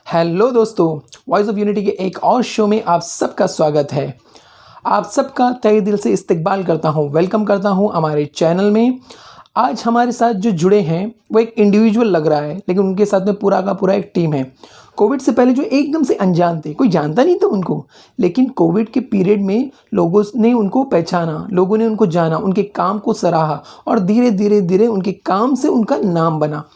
Hello दोस्तों, voice of unity के एक और शो में आप सबका स्वागत है। आप सबका तहे दिल से इस्तकबाल करता हूँ, वेलकम करता हूँ हमारे चैनल में। आज हमारे साथ जो जुड़े हैं वो एक इंडिविजुअल लग रहा है, लेकिन उनके साथ में पूरा का पूरा एक टीम है। कोविड से पहले जो एकदम से अनजान थे, कोई जानता नहीं था उनको, लेकिन कोविड के पीरियड में लोगों ने उनको पहचाना, लोगों ने उनको जाना, उनके काम को सराहा और धीरे धीरे धीरे उनके काम से उनका नाम बना।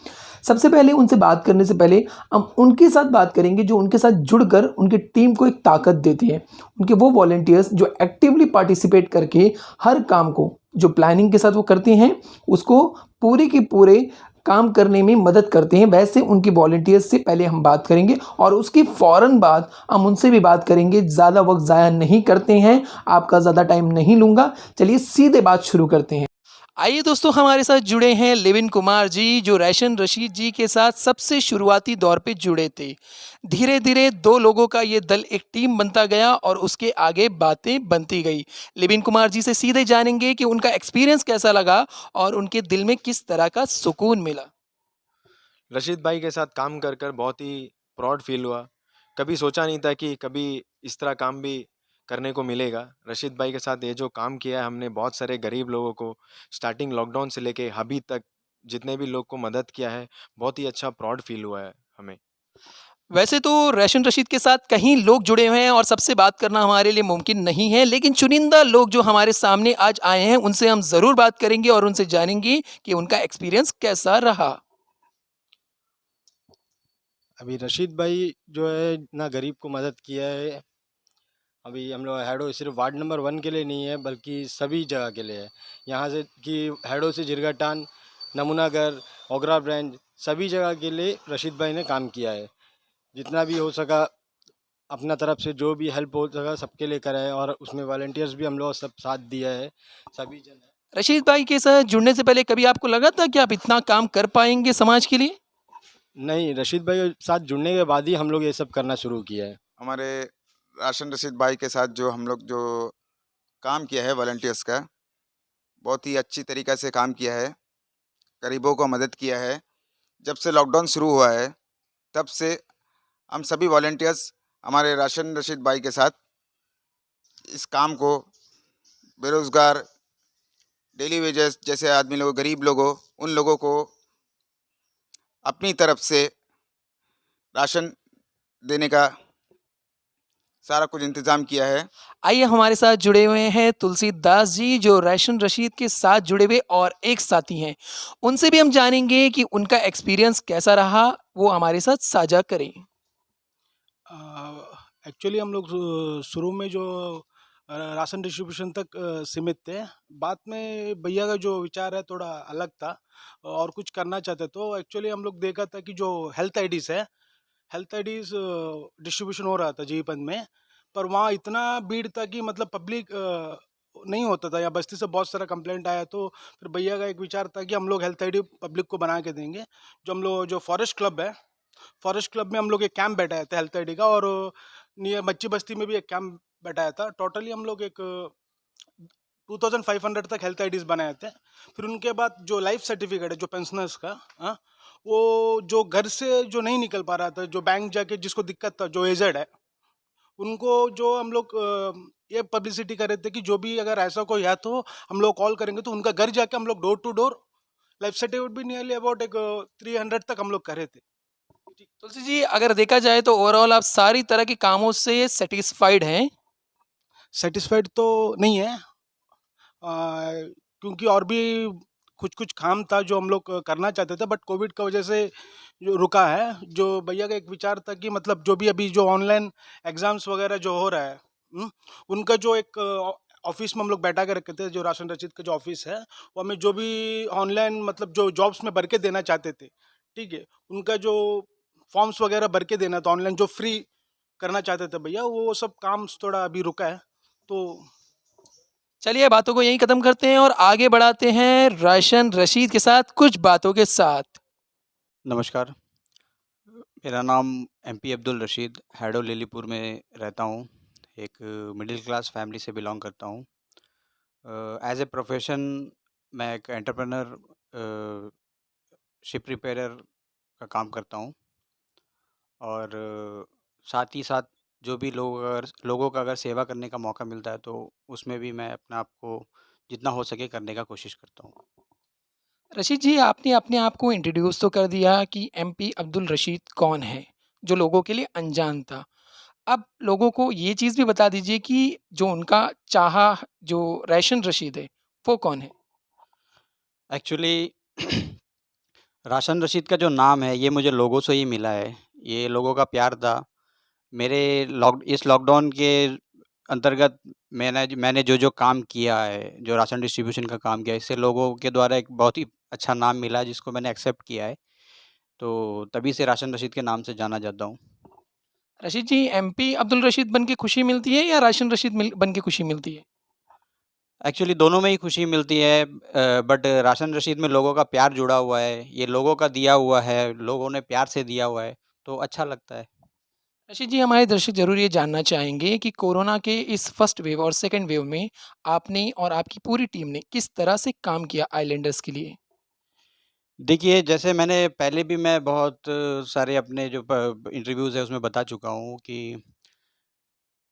सबसे पहले उनसे बात करने से पहले हम उनके साथ बात करेंगे जो उनके साथ जुड़कर उनकी टीम को एक ताकत देती है। उनके वो वॉलंटियर्स जो एक्टिवली पार्टिसिपेट करके हर काम को, जो प्लानिंग के साथ वो करते हैं, उसको पूरे के पूरे काम करने में मदद करते हैं। वैसे उनकी वॉलंटियर्स से पहले हम बात करेंगे और उसके फ़ौरन बाद हम उनसे भी बात करेंगे। ज़्यादा वक्त ज़ाया नहीं करते हैं, आपका ज़्यादा टाइम नहीं लूँगा। चलिए सीधे बात शुरू करते हैं। आइए दोस्तों, हमारे साथ जुड़े हैं लिविन कुमार जी, जो रोशन रशीद जी के साथ सबसे शुरुआती दौर पे जुड़े थे। धीरे धीरे दो लोगों का ये दल एक टीम बनता गया और उसके आगे बातें बनती गई। लिविन कुमार जी से सीधे जानेंगे कि उनका एक्सपीरियंस कैसा लगा और उनके दिल में किस तरह का सुकून मिला। रशीद भाई के साथ काम कर कर बहुत ही प्राउड फील हुआ। कभी सोचा नहीं था कि कभी इस तरह काम भी करने को मिलेगा। रशीद भाई के साथ ये जो काम किया है हमने, बहुत सारे गरीब लोगों को स्टार्टिंग लॉकडाउन से लेके अभी तक जितने भी लोग को मदद किया है, बहुत ही अच्छा प्राउड फील हुआ है हमें। वैसे तो रोशन रशीद के साथ कहीं लोग जुड़े हुए हैं और सबसे बात करना हमारे लिए मुमकिन नहीं है, लेकिन चुनिंदा लोग जो हमारे सामने आज आए हैं उनसे हम ज़रूर बात करेंगे और उनसे जानेंगे कि उनका एक्सपीरियंस कैसा रहा। अभी रशीद भाई जो है ना गरीब को मदद किया है। अभी हम लोग हेडो सिर्फ वार्ड नंबर 1 के लिए नहीं है बल्कि सभी जगह के लिए है। यहाँ से कि हेडो से जिरगाटान, नमूनागर, ओगरा ब्रांच, सभी जगह के लिए रशीद भाई ने काम किया है। जितना भी हो सका अपना तरफ से जो भी हेल्प हो सका सबके लिए करा है, और उसमें वॉलंटियर्स भी हम लोग सब साथ दिया है, सभी जन है। रशीद भाई के साथ जुड़ने से पहले कभी आपको लगा था कि आप इतना काम कर पाएंगे समाज के लिए? नहीं, रशीद भाई के साथ जुड़ने के बाद ही हम लोग ये सब करना शुरू किया है। हमारे राशन रशीद भाई के साथ जो हम लोग जो काम किया है वॉलंटियर्स का, बहुत ही अच्छी तरीक़ा से काम किया है, गरीबों को मदद किया है। जब से लॉकडाउन शुरू हुआ है, तब से हम सभी वॉलंटियर्स हमारे राशन रशीद भाई के साथ इस काम को बेरोज़गार, डेली वेजेस जैसे आदमी लोगों, गरीब लोगों, उन लोगों को अपनी तरफ से राशन देने का सारा कुछ इंतज़ाम किया है। आइए हमारे साथ जुड़े हुए हैं तुलसीदास जी, जो रोशन रशीद के साथ जुड़े हुए और एक साथी हैं। उनसे भी हम जानेंगे कि उनका एक्सपीरियंस कैसा रहा, वो हमारे साथ साझा करें। एक्चुअली हम लोग शुरू में जो राशन डिस्ट्रीब्यूशन तक सीमित थे। बाद में भैया का जो विचार है थोड़ा अलग था और कुछ करना चाहते, तो एक्चुअली हम लोग देखा था कि जो हेल्थ आईडीज़ है, हेल्थ आईडीज़ डिस्ट्रीब्यूशन हो रहा था जीपन में, पर वहाँ इतना भीड़ था कि मतलब पब्लिक नहीं होता था, या बस्ती से बहुत सारा कंप्लेंट आया। तो फिर भैया का एक विचार था कि हम लोग हेल्थ आईडी पब्लिक को बना के देंगे। जो हम लोग जो फॉरेस्ट क्लब है, फॉरेस्ट क्लब में हम लोग एक कैंप बैठाया था हेल्थ आईडी का, और नियर मच्छी बस्ती में भी एक कैंप बैठाया था। टोटली हम लोग एक 2500 तक हेल्थ आईडीज बनाए थे। फिर उनके बाद जो लाइफ सर्टिफिकेट है जो पेंशनर्स का, हाँ, वो जो घर से जो नहीं निकल पा रहा था, जो बैंक जाके जिसको दिक्कत था, जो एजेड है, उनको जो हम लोग ये पब्लिसिटी कर रहे थे कि जो भी अगर ऐसा कोई है तो हम लोग कॉल करेंगे, तो उनका घर जाके हम लोग door to door life certificate भी नियरली अबाउट एक 300 तक हम लोग करे थे। तुलसी जी, अगर देखा जाए तो ओवरऑल आप सारी तरह के कामों से सेटिस्फाइड हैं? सेटिस्फाइड तो नहीं है, क्योंकि और भी कुछ कुछ काम था जो हम लोग करना चाहते थे, बट कोविड की वजह से जो रुका है। जो भैया का एक विचार था कि मतलब जो भी अभी जो ऑनलाइन एग्जाम्स वगैरह जो हो रहा है, उनका जो एक ऑफिस में हम लोग बैठा के रखे थे, जो राशन रसीद का जो ऑफिस है, वो हमें जो भी ऑनलाइन मतलब जो जॉब्स में भर के देना चाहते थे, ठीक है, उनका जो फॉर्म्स वगैरह भर के देना था ऑनलाइन, जो फ्री करना चाहते थे भैया, वो सब काम थोड़ा अभी रुका है। तो चलिए बातों को यहीं ख़त्म करते हैं और आगे बढ़ाते हैं रोशन रशीद के साथ कुछ बातों के साथ। नमस्कार, मेरा नाम एमपी अब्दुल रशीद, हैडो लिलीपुर में रहता हूँ। एक मिडिल क्लास फैमिली से बिलॉन्ग करता हूँ। एज ए प्रोफेशन मैं एक एंटरप्रेन्योर शिप रिपेयरर का काम करता हूँ। और साथ ही साथ जो भी लोगों का अगर सेवा करने का मौका मिलता है तो उसमें भी मैं अपने आप को जितना हो सके करने का कोशिश करता हूँ। रशीद जी, आपने अपने आप को इंट्रोड्यूस तो कर दिया कि एमपी अब्दुल रशीद कौन है, जो लोगों के लिए अनजान था। अब लोगों को ये चीज़ भी बता दीजिए कि जो उनका चाहा जो राशन रशीद है, वो कौन है? एक्चुअली राशन रशीद का जो नाम है ये मुझे लोगों से ही मिला है। ये लोगों का प्यार था। मेरे इस लॉकडाउन के अंतर्गत मैंने जो काम किया है, जो राशन डिस्ट्रीब्यूशन का काम किया है, इससे लोगों के द्वारा एक बहुत ही अच्छा नाम मिला है जिसको मैंने एक्सेप्ट किया है। तो तभी से राशन रशीद के नाम से जाना जाता हूँ। रशीद जी, एमपी अब्दुल रशीद बन के खुशी मिलती है या राशन रशीद बन के खुशी मिलती है? एक्चुअली दोनों में ही खुशी मिलती है, बट राशन रशीद में लोगों का प्यार जुड़ा हुआ है। ये लोगों का दिया हुआ है, लोगों ने प्यार से दिया हुआ है, तो अच्छा लगता है। रशीद जी, हमारे दर्शक ज़रूर ये जानना चाहेंगे कि कोरोना के इस फर्स्ट वेव और सेकंड वेव में आपने और आपकी पूरी टीम ने किस तरह से काम किया आइलैंडर्स के लिए? देखिए, जैसे मैं बहुत सारे अपने जो प इंटरव्यूज़ है उसमें बता चुका हूँ कि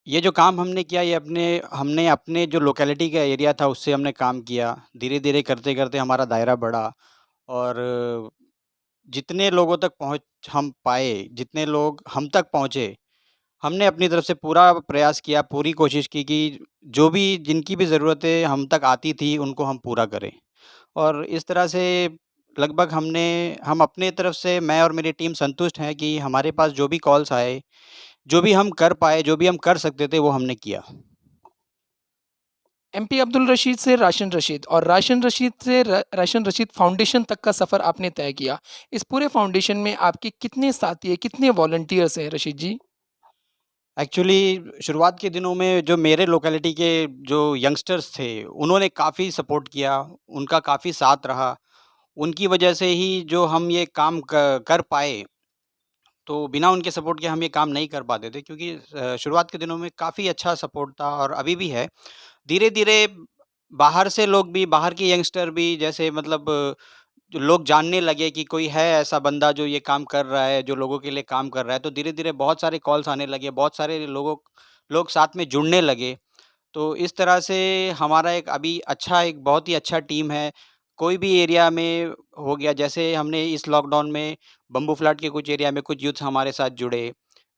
ये जो काम हमने किया ये हमने अपने जो लोकेलिटी का एरिया था उससे हमने काम किया। धीरे-धीरे करते-करते हमारा दायरा बढ़ा और जितने लोगों तक पहुँच हम पाए, जितने लोग हम तक पहुँचे, हमने अपनी तरफ से पूरा प्रयास किया, पूरी कोशिश की कि जो भी जिनकी भी ज़रूरतें हम तक आती थी उनको हम पूरा करें। और इस तरह से लगभग हम अपने तरफ से मैं और मेरी टीम संतुष्ट हैं कि हमारे पास जो भी कॉल्स आए, जो भी हम कर पाए, जो भी हम कर सकते थे वो हमने किया। एमपी अब्दुल रशीद से राशन रशीद और राशन रशीद से राशन रशीद फाउंडेशन तक का सफ़र आपने तय किया। इस पूरे फाउंडेशन में आपके कितने साथी हैं, कितने वॉलंटियर्स हैं रशीद जी? एक्चुअली शुरुआत के दिनों में जो मेरे लोकेलिटी के जो यंगस्टर्स थे, उन्होंने काफ़ी सपोर्ट किया, उनका काफ़ी साथ रहा। उनकी वजह से ही जो हम ये काम कर पाए, तो बिना उनके सपोर्ट के हम ये काम नहीं कर पाते थे क्योंकि शुरुआत के दिनों में काफ़ी अच्छा सपोर्ट था और अभी भी है। धीरे-धीरे बाहर से लोग भी, बाहर के यंगस्टर भी जैसे मतलब जो लोग जानने लगे कि कोई है ऐसा बंदा जो ये काम कर रहा है, जो लोगों के लिए काम कर रहा है, तो धीरे-धीरे बहुत सारे कॉल्स आने लगे, बहुत सारे लोग साथ में जुड़ने लगे। तो इस तरह से हमारा एक बहुत ही अच्छा टीम है। कोई भी एरिया में हो गया, जैसे हमने इस लॉकडाउन में बम्बू फ्लैट के कुछ एरिया में कुछ यूथ्स हमारे साथ जुड़े,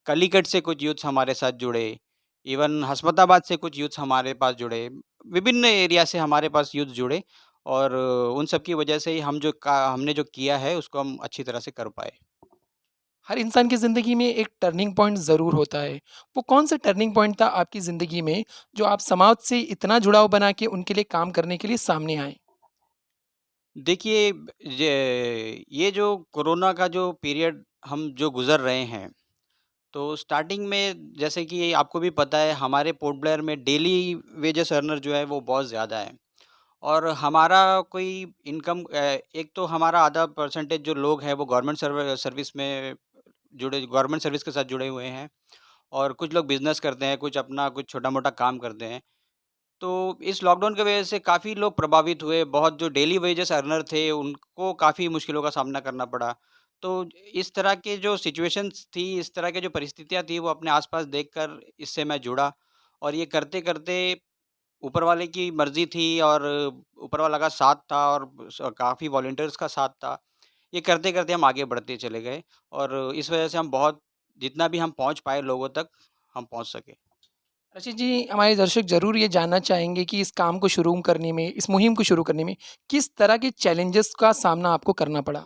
कालीकट से कुछ यूथ्स हमारे साथ जुड़े, इवन हस्मताबाद से कुछ यूथ्स हमारे पास जुड़े, विभिन्न एरिया से हमारे पास यूथ जुड़े और उन सब की वजह से ही हमने जो किया है उसको हम अच्छी तरह से कर पाए। हर इंसान की ज़िंदगी में एक टर्निंग पॉइंट ज़रूर होता है। वो कौन सा टर्निंग पॉइंट था आपकी ज़िंदगी में, जो आप समाज से इतना जुड़ाव बना के उनके लिए काम करने के लिए सामने आए? देखिए, ये जो कोरोना का जो पीरियड हम जो गुज़र रहे हैं, तो स्टार्टिंग में जैसे कि आपको भी पता है हमारे पोर्ट ब्लेयर में डेली वेजेस अर्नर जो है वो बहुत ज़्यादा है और हमारा कोई एक तो हमारा आधा परसेंटेज जो लोग हैं वो सर्विस में गवर्नमेंट सर्विस के साथ जुड़े हुए हैं और कुछ लोग बिज़नेस करते हैं, कुछ अपना कुछ छोटा-मोटा काम करते हैं। तो इस लॉकडाउन की वजह से काफ़ी लोग प्रभावित हुए, बहुत जो डेली वेजेस अर्नर थे, उनको काफ़ी मुश्किलों का सामना करना पड़ा। तो इस तरह के जो सिचुएशंस थी, इस तरह की जो परिस्थितियाँ थी, वो अपने आस-पास देखकर इससे मैं जुड़ा और ये करते-करते ऊपर वाले की मर्ज़ी थी और ऊपर वाला का साथ था और काफ़ी वॉलंटियर्स का साथ था। ये करते-करते हम आगे बढ़ते चले गए और इस वजह से हम बहुत जितना भी हम पहुँच पाए लोगों तक, हम पहुँच सके। रशीद जी, हमारे दर्शक ज़रूर ये जानना चाहेंगे कि इस काम को शुरू करने में, इस मुहिम को शुरू करने में किस तरह के चैलेंजेस का सामना आपको करना पड़ा?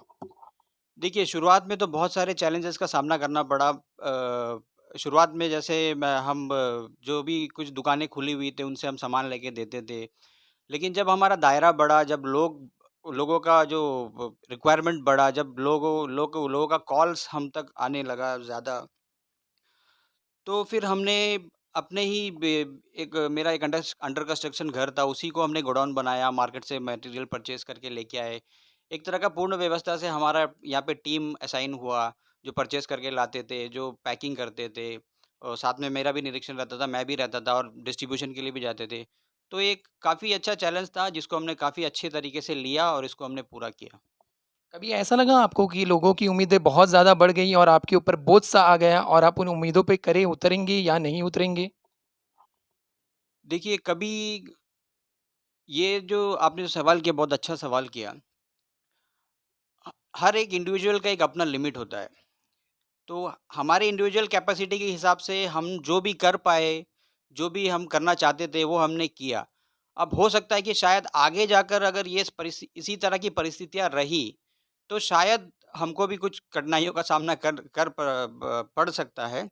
देखिए, शुरुआत में तो बहुत सारे चैलेंजेस का सामना करना पड़ा। शुरुआत में जैसे जो भी कुछ दुकानें खुली हुई थी, उनसे हम सामान लेके देते थे। लेकिन जब हमारा दायरा बढ़ा, जब लोगों का जो रिक्वायरमेंट बढ़ा, जब लोगों का कॉल्स हम तक आने लगा ज़्यादा, तो फिर हमने अपने ही बे एक मेरा एक अंडर कंस्ट्रक्शन घर था, उसी को हमने गोडाउन बनाया, मार्केट से मटेरियल परचेज़ करके लेके आए। एक तरह का पूर्ण व्यवस्था से हमारा यहाँ पे टीम असाइन हुआ, जो परचेज़ करके लाते थे, जो पैकिंग करते थे और साथ में मेरा भी निरीक्षण रहता था, मैं भी रहता था और डिस्ट्रीब्यूशन के लिए भी जाते थे। तो एक काफ़ी अच्छा चैलेंज था, जिसको हमने काफ़ी अच्छे तरीके से लिया और इसको हमने पूरा किया। कभी ऐसा लगा आपको कि लोगों की उम्मीदें बहुत ज़्यादा बढ़ गई और आपके ऊपर बोझ सा आ गया और आप उन उम्मीदों पे खरे उतरेंगे या नहीं उतरेंगे? देखिए, कभी ये जो आपने जो सवाल किया, बहुत अच्छा सवाल किया। हर एक इंडिविजुअल का एक अपना लिमिट होता है। तो हमारे इंडिविजुअल कैपेसिटी के हिसाब से हम जो भी कर पाए, जो भी हम करना चाहते थे, वो हमने किया। अब हो सकता है कि शायद आगे जाकर अगर ये इसी तरह की परिस्थितियाँ रही, तो शायद हमको भी कुछ कठिनाइयों का सामना कर कर प ब पड़ सकता है।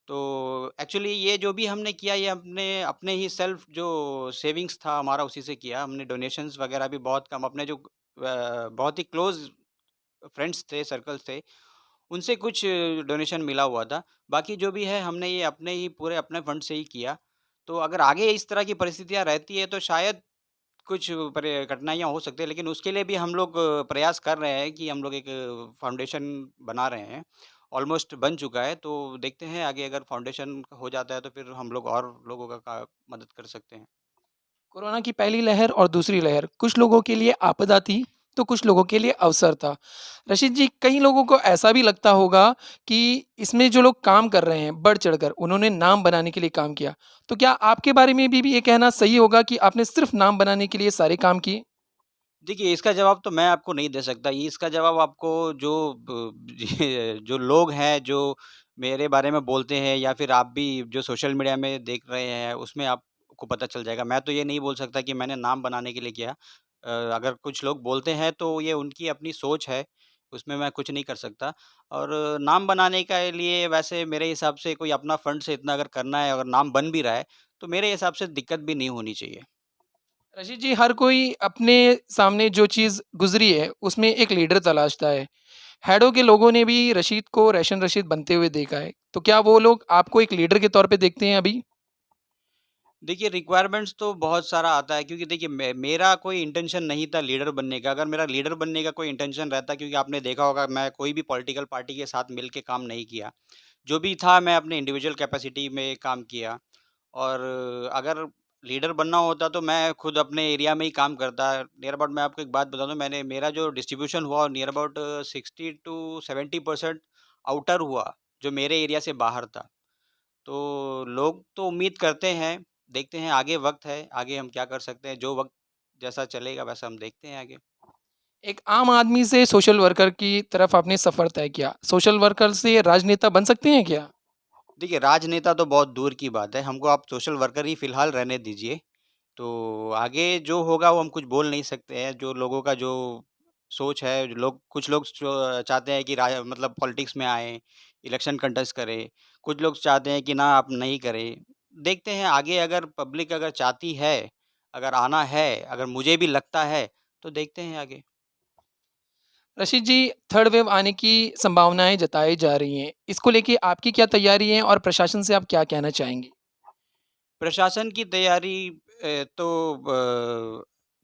तो एक्चुअली ये जो भी हमने किया, ये अपने अपने ही सेल्फ जो सेविंग्स था हमारा, उसी से किया। हमने डोनेशंस वगैरह भी बहुत कम, अपने जो बहुत ही क्लोज़ फ्रेंड्स थे, सर्कल्स थे, उनसे कुछ डोनेशन मिला हुआ था। बाकी जो भी है हमने ये अपने ही पूरे अपने फंड से ही किया। तो अगर आगे इस तरह की परिस्थितियाँ रहती है तो शायद कुछ कठिनाइयाँ हो सकती है, लेकिन उसके लिए भी हम लोग प्रयास कर रहे हैं कि हम लोग एक फाउंडेशन बना रहे हैं। ऑलमोस्ट बन चुका है, तो देखते हैं आगे अगर फाउंडेशन हो जाता है तो फिर हम लोग और लोगों का मदद कर सकते हैं। कोरोना की पहली लहर और दूसरी लहर कुछ लोगों के लिए आपदा थी, तो कुछ लोगों के लिए अवसर था। रशीद जी, कई लोगों को ऐसा भी लगता होगा कि इसमें जो लोग काम कर रहे हैं, बढ़-चढ़कर उन्होंने नाम बनाने के लिए काम किया। तो क्या आपके बारे में भी ये कहना सही होगा कि आपने सिर्फ़ नाम बनाने के लिए सारे काम किए? देखिए, इसका जवाब तो मैं आपको नहीं दे सकता। ये इसका जवाब आपको जो जो लोग हैं, जो मेरे बारे में बोलते हैं, या फिर आप भी जो सोशल मीडिया में देख रहे हैं, उसमें आपको पता चल जाएगा। मैं तो ये नहीं बोल सकता कि मैंने नाम बनाने के लिए किया। अगर कुछ लोग बोलते हैं, तो ये उनकी अपनी सोच है, उसमें मैं कुछ नहीं कर सकता। और नाम बनाने के लिए वैसे मेरे हिसाब से कोई अपना फंड से इतना अगर करना है, अगर नाम बन भी रहा है, तो मेरे हिसाब से दिक्कत भी नहीं होनी चाहिए। रशीद जी, हर कोई अपने सामने जो चीज़ गुज़री है, उसमें एक लीडर तलाशता है। हैडो के लोगों ने भी रशीद को रोशन रशीद बनते हुए देखा है। तो क्या वो लोग आपको एक लीडर के तौर पे देखते हैं अभी? देखिए, रिक्वायरमेंट्स तो बहुत सारा आता है, क्योंकि देखिए मेरा कोई इंटेंशन नहीं था लीडर बनने का। अगर मेरा लीडर बनने का कोई इंटेंशन रहता, क्योंकि आपने देखा होगा मैं कोई भी पॉलिटिकल पार्टी के साथ मिल के काम नहीं किया। जो भी था मैं अपने इंडिविजुअल कैपेसिटी में काम किया। और अगर लीडर बनना होता तो मैं खुद अपने एरिया में ही काम करता। नियर अबाउट मैं आपको एक बात बता दूँ, मैंने मेरा जो डिस्ट्रीब्यूशन हुआ नियर अबाउट 60 टू 70% आउटर हुआ, जो मेरे एरिया से बाहर था। तो लोग तो उम्मीद करते हैं, देखते हैं आगे वक़्त है, आगे हम क्या कर सकते हैं, जो वक़्त जैसा चलेगा वैसा हम देखते हैं आगे। एक आम आदमी से सोशल वर्कर की तरफ आपने सफ़र तय किया। सोशल वर्कर से राजनेता बन सकते हैं क्या? देखिए, राजनेता तो बहुत दूर की बात है, हमको आप सोशल वर्कर ही फ़िलहाल रहने दीजिए। तो आगे जो होगा वो हम कुछ बोल नहीं सकते हैं, जो लोगों का जो सोच है, जो लोग कुछ लोग चाहते हैं कि मतलब पॉलिटिक्स में आएँ, इलेक्शन कंटेस्ट करें, कुछ लोग चाहते हैं कि ना आप नहीं करें। देखते हैं आगे, अगर पब्लिक अगर चाहती है, अगर आना है, अगर मुझे भी लगता है, तो देखते हैं आगे। रशीद जी, थर्ड वेव आने की संभावनाएँ जताई जा रही हैं। इसको लेके आपकी क्या तैयारी है और प्रशासन से आप क्या कहना चाहेंगे? प्रशासन की तैयारी तो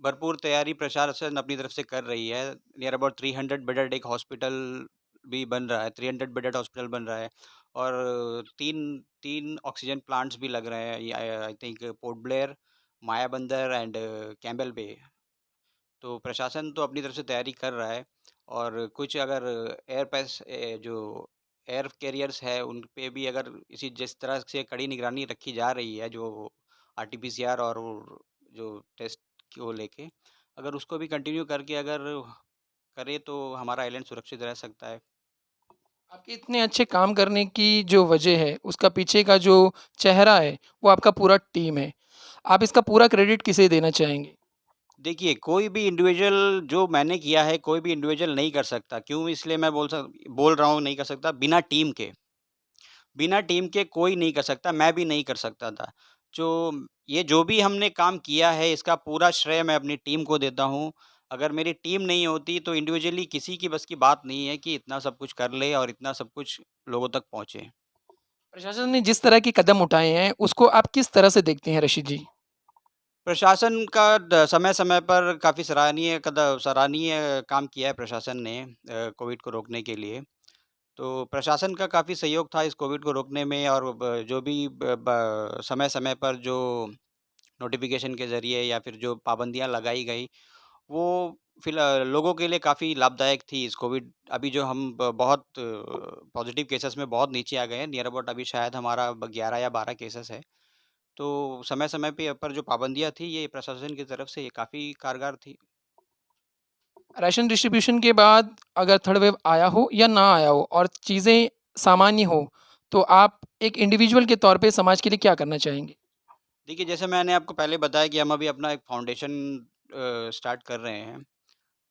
भरपूर तैयारी प्रशासन अपनी तरफ से कर रही है। नियर अबाउट 300 बेडेड एक हॉस्पिटल भी बन रहा है, 300 बेडेड हॉस्पिटल बन रहा है। और 3 3 ऑक्सीजन प्लांट्स भी लग रहे हैं। I think Port Blair, Mayabunder and Campbell Bay. तो प्रशासन तो अपनी तरफ से तैयारी कर रहा है। और कुछ अगर जो एयर कैरियर्स है, उन पे भी अगर इसी जिस तरह से कड़ी निगरानी रखी जा रही है, जो आरटीपीसीआर और वो जो टेस्ट को लेके, अगर उसको भी कंटिन्यू करके अगर करें तो हमारा आइलैंड सुरक्षित रह सकता है। आपके इतने अच्छे काम करने की जो वजह है, उसका पीछे का जो चेहरा है, वो आपका पूरा टीम है। आप इसका पूरा क्रेडिट किसे देना चाहेंगे? देखिए, कोई भी इंडिविजुअल जो मैंने किया है, कोई भी इंडिविजुअल नहीं कर सकता। क्यों इसलिए मैं बोल रहा हूँ नहीं कर सकता, बिना टीम के। बिना टीम के कोई नहीं कर सकता, मैं भी नहीं कर सकता था। ये जो भी हमने काम किया है, इसका पूरा श्रेय मैं अपनी टीम को देता हूँ। अगर मेरी टीम नहीं होती तो इंडिविजुअली किसी की बस की बात नहीं है कि इतना सब कुछ कर ले और इतना सब कुछ लोगों तक पहुँचे। प्रशासन ने जिस तरह के कदम उठाए हैं, उसको आप किस तरह से देखते हैं रशीद जी? प्रशासन का समय-समय पर काफ़ी सराहनीय काम किया है प्रशासन ने कोविड को रोकने के लिए। तो प्रशासन का काफ़ी सहयोग था इस कोविड को रोकने में। और जो भी समय-समय पर जो नोटिफ़िकेशन के ज़रिए या फिर जो पाबंदियाँ लगाई गई, वो लोगों के लिए काफ़ी लाभदायक थी इस कोविड। अभी जो हम बहुत पॉजिटिव केसेस में बहुत नीचे आ गए हैं, नियर अबाउट अभी शायद हमारा 11 या 12 केसेस है। तो समय-समय पे पर जो पाबंदियाँ थी, ये प्रशासन की तरफ से ये काफ़ी कारगर थी। राशन डिस्ट्रीब्यूशन के बाद अगर थर्ड वेव आया हो या ना आया हो और चीज़ें सामान्य हो, तो आप एक इंडिविजुअल के तौर पे समाज के लिए क्या करना चाहेंगे? देखिए, जैसे मैंने आपको पहले बताया कि हम अभी अपना एक फाउंडेशन स्टार्ट कर रहे हैं।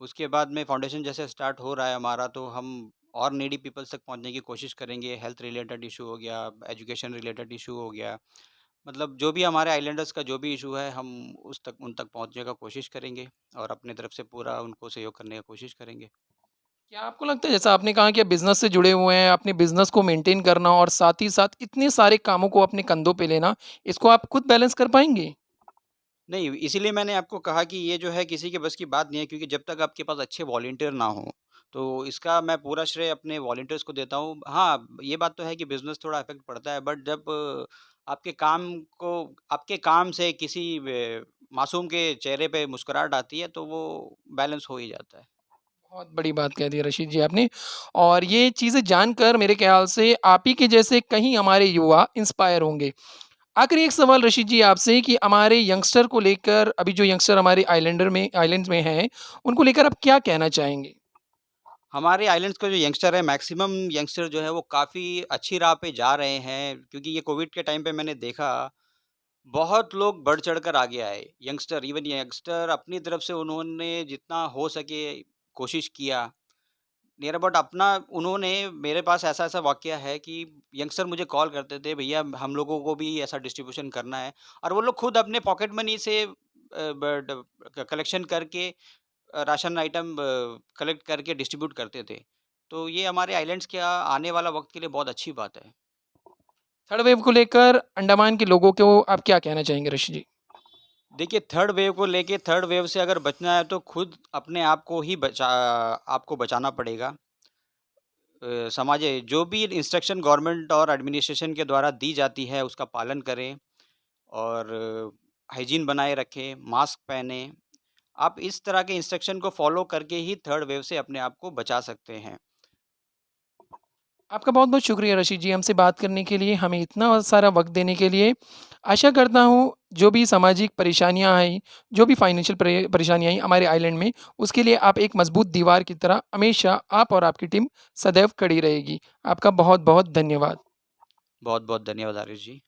उसके बाद में फाउंडेशन जैसे स्टार्ट हो रहा है हमारा, तो हम और नीडी पीपल्स तक पहुँचने की कोशिश करेंगे। हेल्थ रिलेटेड इश्यू हो गया, एजुकेशन रिलेटेड इश्यू हो गया, मतलब जो भी हमारे आइलैंडर्स का जो भी इश्यू है, हम उन तक पहुँचने का कोशिश करेंगे और अपनी तरफ से पूरा उनको सहयोग करने का कोशिश करेंगे। क्या आपको लगता है जैसा आपने कहा कि आप बिज़नेस से जुड़े हुए हैं, अपने बिज़नेस को मेंटेन करना और साथ ही साथ इतने सारे कामों को अपने कंधों पे लेना, इसको आप खुद बैलेंस कर पाएँगे? नहीं, इसीलिए मैंने आपको कहा कि ये जो है किसी के बस की बात नहीं है, क्योंकि जब तक आपके पास अच्छे वॉलंटियर ना हों, तो इसका मैं पूरा श्रेय अपने वॉलंटियर्स को देता हूँ। हाँ, ये बात तो है कि बिज़नेस थोड़ा इफ़ेक्ट पड़ता है, बट जब आपके काम को आपके काम से किसी मासूम के चेहरे पे मुस्कुराहट आती है, तो वो बैलेंस हो ही जाता है। बहुत बड़ी बात कह दी है रशीद जी आपने और ये चीज़ें जानकर मेरे ख्याल से आप ही के जैसे कहीं हमारे युवा इंस्पायर होंगे। आखिरी एक सवाल रशीद जी आपसे कि हमारे यंगस्टर को लेकर अभी जो यंगस्टर हमारे आइलैंड्स में हैं, उनको लेकर आप क्या कहना चाहेंगे? हमारे आइलैंड्स का जो यंगस्टर है, मैक्सिमम यंगस्टर जो है वो काफ़ी अच्छी राह पे जा रहे हैं, क्योंकि ये कोविड के टाइम पे मैंने देखा, बहुत लोग बढ़-चढ़ कर आगे आए। इवन यंगस्टर अपनी तरफ से उन्होंने जितना हो सके कोशिश किया। नियर अबाउट अपना उन्होंने मेरे पास ऐसा-ऐसा वाक़या है कि यंगस्टर मुझे कॉल करते थे, भैया हम लोगों को भी ऐसा डिस्ट्रीब्यूशन करना है, और वो लोग खुद अपने पॉकेट मनी से कलेक्शन करके राशन आइटम कलेक्ट करके डिस्ट्रीब्यूट करते थे। तो ये हमारे आइलैंड्स के आने वाला वक़्त के लिए बहुत अच्छी बात है। थर्ड वेव को लेकर अंडमान के लोगों को आप क्या कहना चाहेंगे रशीद जी? देखिए, थर्ड वेव से अगर बचना है, तो खुद अपने आप को ही आपको बचाना पड़ेगा। जो भी इंस्ट्रक्शन गवर्नमेंट और एडमिनिस्ट्रेशन के द्वारा दी जाती है, उसका पालन करें और हाइजीन बनाए रखें, मास्क पहनें। आप इस तरह के इंस्ट्रक्शन को फ़ॉलो करके ही थर्ड वेव से अपने आप को बचा सकते हैं। आपका बहुत-बहुत शुक्रिया रशीद जी हमसे बात करने के लिए, हमें इतना सारा वक़्त देने के लिए। आशा करता हूँ जो भी सामाजिक परेशानियाँ आई, जो भी फाइनेंशियल परेशानियाँ आई हमारे आइलैंड में, उसके लिए आप एक मज़बूत दीवार की तरह हमेशा आप और आपकी टीम सदैव खड़ी रहेगी। आपका बहुत-बहुत धन्यवाद। बहुत-बहुत धन्यवाद आरिश जी।